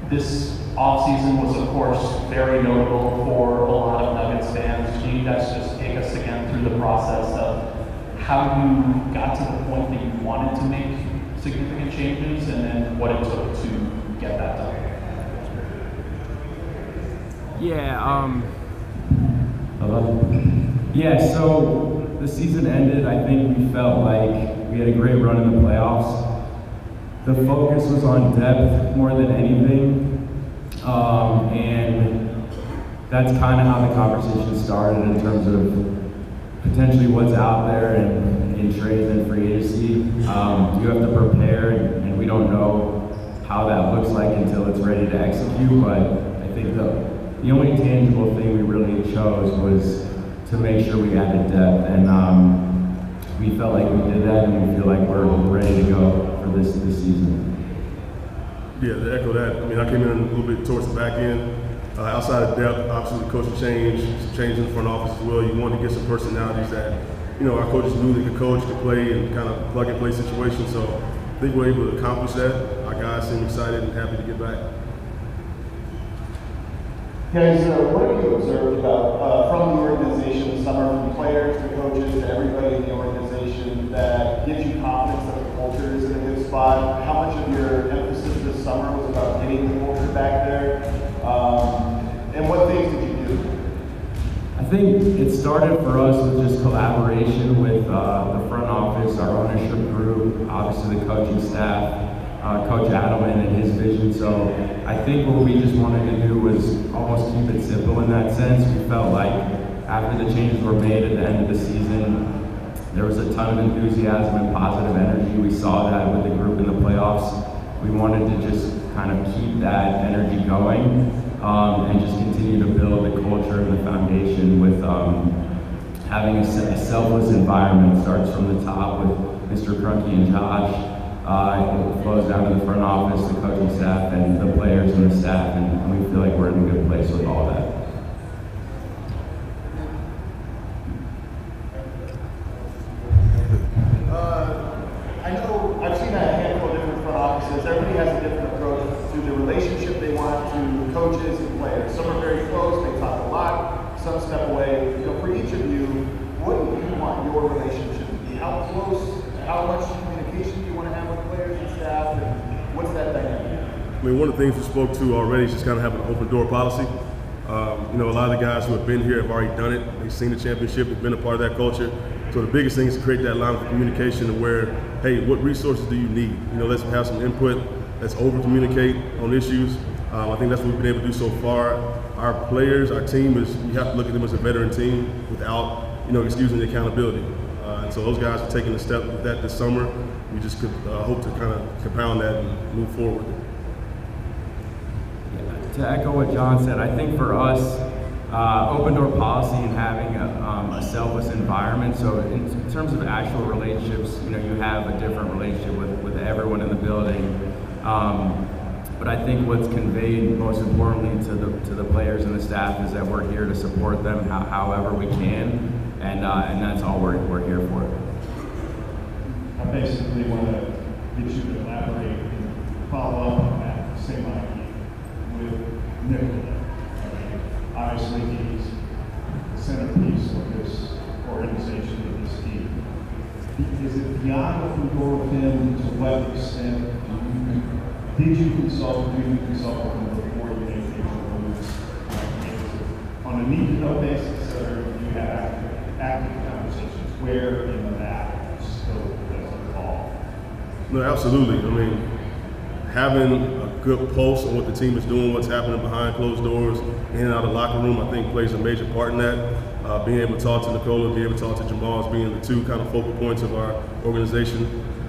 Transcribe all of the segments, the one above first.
This offseason was, of course, very notable for a lot of Nuggets fans. Can you guys just take us again through the process of how you got to the point that you wanted to make significant changes and then what it took to get that done? So the season ended. I think we felt like we had a great run in the playoffs. The focus was on depth more than anything. And that's kind of how the conversation started in terms of potentially what's out there in trades and free agency. You have to prepare, and we don't know how that looks like until it's ready to execute, but I think the only tangible thing we really chose was to make sure we added depth, and we felt like we did that, and we feel like we're ready to go for this season. Yeah, to echo that, I mean, I came in a little bit towards the back end. Outside of depth, obviously the coaching change in the front office as well. You wanted to get some personalities that, our coaches knew they could coach, could play, and kind of plug and play situations. So I think we're able to accomplish that. Our guys seem excited and happy to get back. Guys, what have you observed about from the organization this summer, from players to coaches to everybody in the organization, that gives you confidence that the culture is in a good spot? How much of your emphasis this summer was about getting the culture back there? And what things did you do? I think it started for us with just collaboration with the front office, our ownership group, obviously the coaching staff, Coach Adelman and his vision. So I think what we just wanted to do was almost keep it simple in that sense. We felt like after the changes were made at the end of the season, there was a ton of enthusiasm and positive energy. We saw that with the group in the playoffs. We wanted to just kind of keep that energy going and just continue to build the culture and the foundation with having a selfless environment. It starts from the top with Mr. Krunke and Josh. It flows down to the front office, the coaching staff, and the players and the staff, and we feel like we're in a good place with all that. I know I've seen a handful of different front offices. Everybody has a different approach to the relationship they want to coaches and players. Some are very close, they talk a lot, some step away. For each of you, what do you want your relationship to be? How close, how much communication do you want to have with players and staff, and what's that dynamic? I mean, one of the things we spoke to already is just kind of having an open door policy. A lot of the guys who have been here have already done it. They've seen the championship, they've been a part of that culture. So the biggest thing is to create that line of communication to where, hey, what resources do you need? Let's have some input, let's over communicate on issues. I think that's what we've been able to do so far. Our players, our team you have to look at them as a veteran team without, excusing the accountability. And so those guys are taking a step with that this summer. We just could hope to kind of compound that and move forward. To echo what John said, I think for us, open door policy and having a selfless environment. So in terms of actual relationships, you have a different relationship with everyone in the building. But I think what's conveyed most importantly to the players and the staff is that we're here to support them however we can, and that's all we're here for. I basically want to get you to elaborate and follow up on that same idea with Nicola. Obviously, he's the centerpiece of this organization, of this team. Is it beyond open door with him? To what extent did you consult with him before you made major moves? On a need-to-know basis, or you have active conversations? Where in that scope does it fall? No, absolutely. I mean, having a good pulse on what the team is doing, what's happening behind closed doors, in and out of the locker room, I think plays a major part in that. Being able to talk to Nicola, being able to talk to Jamal as being the two kind of focal points of our organization.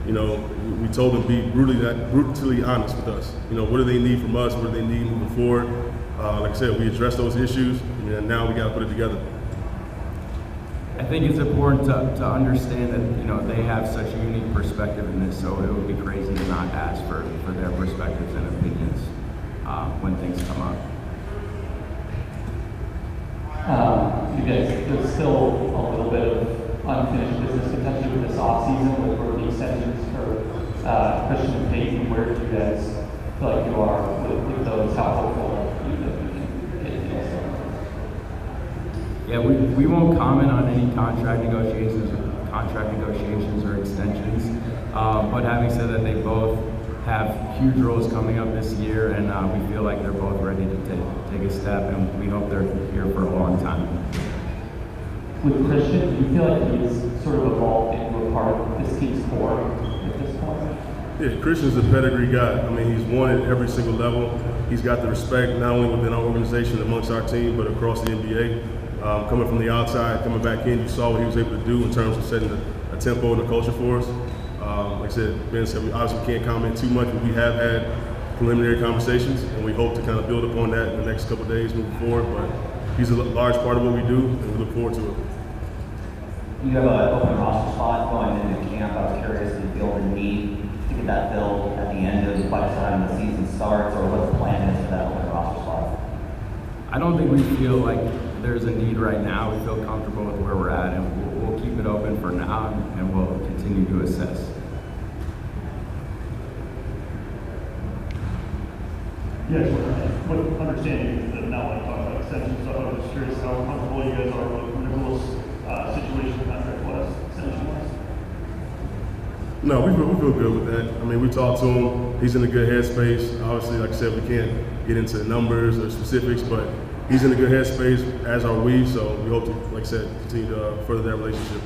We told them to be brutally honest with us. What do they need from us? What do they need moving forward? Like I said, we addressed those issues, and now we got to put it together. I think it's important to understand that they have such a unique perspective in this, so it would be crazy to not ask for their perspectives and opinions when things come up. You guys, there's still a little bit of unfinished business potentially with this offseason with rookie extensions for Christian and Payton. Where do you guys feel like you are with those, how hopeful you that we can get deals done? Yeah, we won't comment on any contract negotiations or extensions. But having said that, they both have huge roles coming up this year, and we feel like they're both ready to take a step, and we hope they're here for a long time. With Christian, do you feel like he's sort of evolved into a part of this team's core at this point? Yeah, Christian's a pedigree guy. I mean, he's won at every single level. He's got the respect not only within our organization, amongst our team, but across the NBA. Coming from the outside, coming back in, you saw what he was able to do in terms of setting a tempo and a culture for us. Like I said, Ben said, we obviously can't comment too much, but we have had preliminary conversations, and we hope to kind of build upon that in the next couple of days moving forward. But he's a large part of what we do, and we look forward to it. You have an open roster spot going into camp. I was curious if you feel the need to get that filled at the end of by the time the season starts, or what the plan is for that open roster spot. I don't think we feel like there's a need right now. We feel comfortable with where we're at, and we'll keep it open for now, and we'll continue to assess. Yes, with understanding that now when I talk about extensions, so I was just curious how comfortable you guys are with Nicholas' situation contract-wise, extension-wise? No, we feel good with that. I mean, we talked to him. He's in a good headspace. Obviously, like I said, we can't get into numbers or specifics, but he's in a good headspace, as are we. So we hope to, like I said, continue to further that relationship.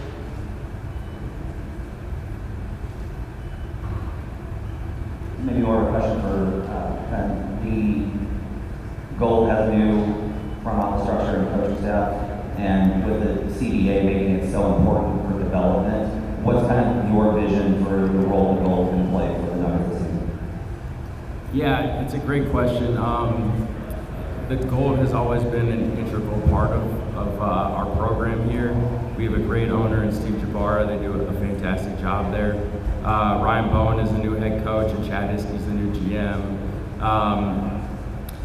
Maybe more of a question for the Gold has a new front office structure and coaching staff, and with the CBA making it so important for development, what's kind of your vision for the role the Gold can play for the Nuggets this season? Yeah, it's a great question. The Gold has always been an integral part of our program here. We have a great owner in Steve Jabara. They do a fantastic job there. Ryan Bowen is the new head coach, and Chad Hiskey's the new GM.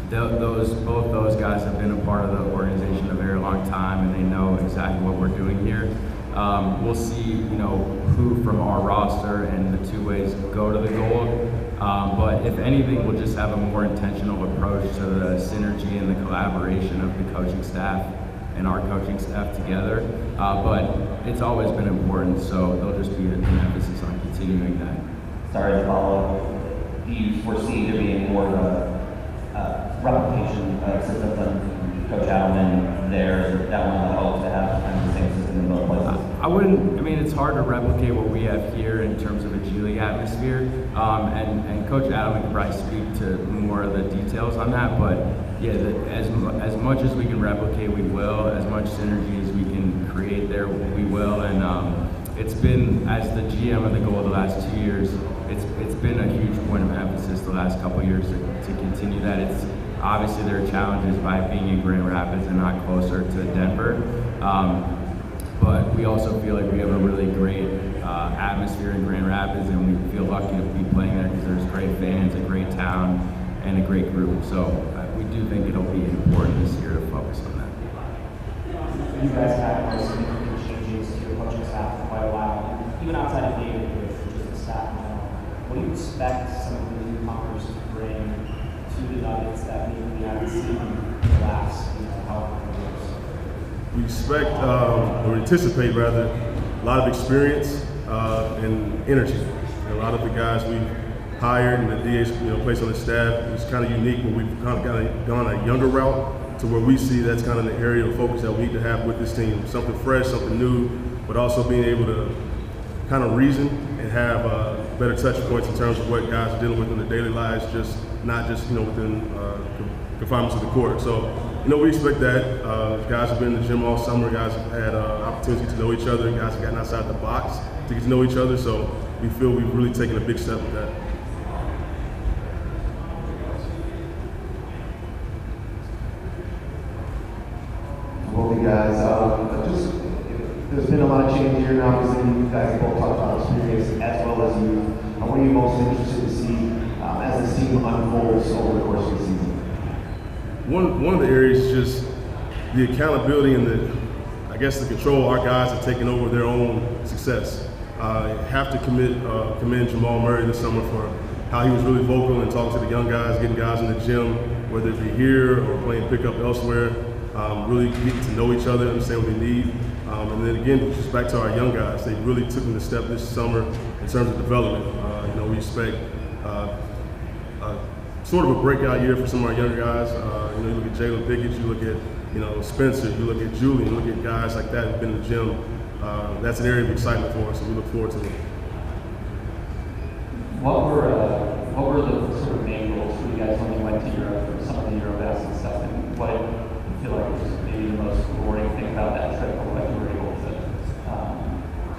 Both those guys have been a part of the organization a very long time, and they know exactly what we're doing here. We'll see, who from our roster and the two ways go to the Gold. But if anything, we'll just have a more intentional approach to the synergy and the collaboration of the coaching staff and our coaching staff together. But it's always been important, so there'll just be an emphasis on continuing that. Sorry to follow. Do you foresee there being more of a replication system than Coach Adelman there? Is that one of the hopes to have kind of the same system in both places? It's hard to replicate what we have here in terms of a G League atmosphere. And Coach Adelman can probably speak to more of the details on that, but yeah, as much as we can replicate, we will. As much synergy as we can create there, we will. And it's been, as the GM of the Gold the last 2 years, it's been a huge point of emphasis the last couple of years to continue that. It's obviously there are challenges by being in Grand Rapids and not closer to Denver. But we also feel like we have a really great atmosphere in Grand Rapids, and we feel lucky to be playing there because there's great fans, a great town, and a great group. So we do think it'll be important this year to focus on that. You guys have made significant changes to your coaching staff for quite a while, and even outside of David, with just the staff now. What do you expect some of the newcomers to bring to the Nuggets that maybe we haven't seen in the last, however many years? We expect, or anticipate rather, a lot of experience and energy. A lot of the guys we've hired and the DH, placed on the staff is kind of unique, where we've kind of gone a younger route to where we see that's kind of the area of focus that we need to have with this team. Something fresh, something new, but also being able to kind of reason and have better touch points in terms of what guys are dealing with in their daily lives, not just within confinements of the court. So, we expect that. Guys have been in the gym all summer. Guys have had opportunities to know each other. Guys have gotten outside the box to get to know each other. So we feel we've really taken a big step with that. Well, guys, there's been a lot of change here, and obviously you guys both talked about experience as well as you. What are you most interested to see as this team unfolds over the course of the season? One of the areas is just the accountability and the control our guys have taken over their own success. Have to commend Jamal Murray this summer for how he was really vocal and talking to the young guys, getting guys in the gym, whether it be here or playing pickup elsewhere, really getting to know each other, understand what they need. And then again, just back to our young guys, they really took them a step this summer in terms of development. We expect sort of a breakout year for some of our younger guys. You look at Jalen Pickett, you look at Spencer, you look at Julian, you look at guys like that who've been in the gym. That's an area of excitement for us, and we look forward to it. What were the sort of main goals for you guys when you went to Europe for some of the Eurobasket and stuff, and what you feel like was maybe the most rewarding thing about that trip, or what you were able to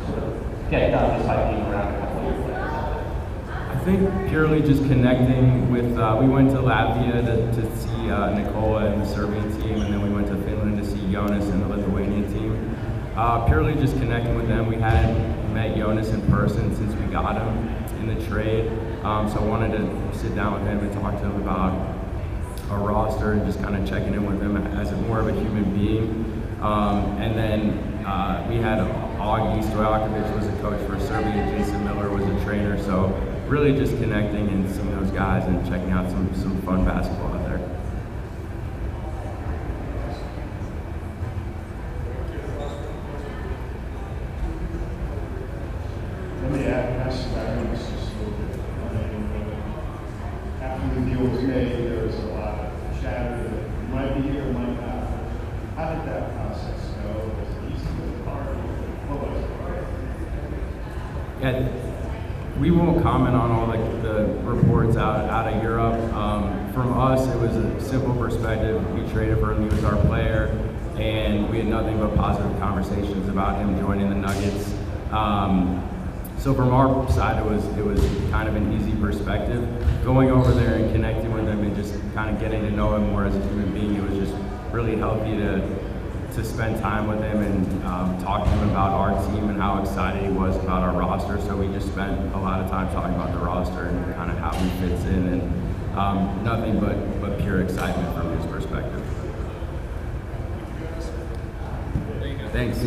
sort of get done just by being around a couple of your players out there? I think purely just connecting with, we went to Latvia to see Nikola and the Serbian team, and then we went to Finland to see Jonas and the Lithuanian team. Purely just connecting with them. We hadn't met Jonas in person since we got him in the trade, so I wanted to sit down with him and talk to him about our roster and just kind of checking in with him as more of a human being. And then we had Augie Stojakovic was a coach for Serbia, Jason Miller was a trainer, so really just connecting and seeing those guys and checking out some fun basketball out there. Let me ask you about Jonas just a little bit. After the deal was made, there was a lot of chatter that he might be here, might not. How did that process go? Was it easy? Was it hard? What was it? Yeah, we won't comment on all the reports out of Europe. From us, it was a simple perspective. We traded for him, he was our player, and we had nothing but positive conversations about him joining the Nuggets. So from our side, it was kind of an easy perspective. Going over there and connecting with him and just kind of getting to know him more as a human being, it was just really healthy to spend time with him and talk to him about our team and how excited he was about our roster. So we just spent a lot of time talking about the roster and kind of how he fits in, and nothing but pure excitement from his perspective. Thanks.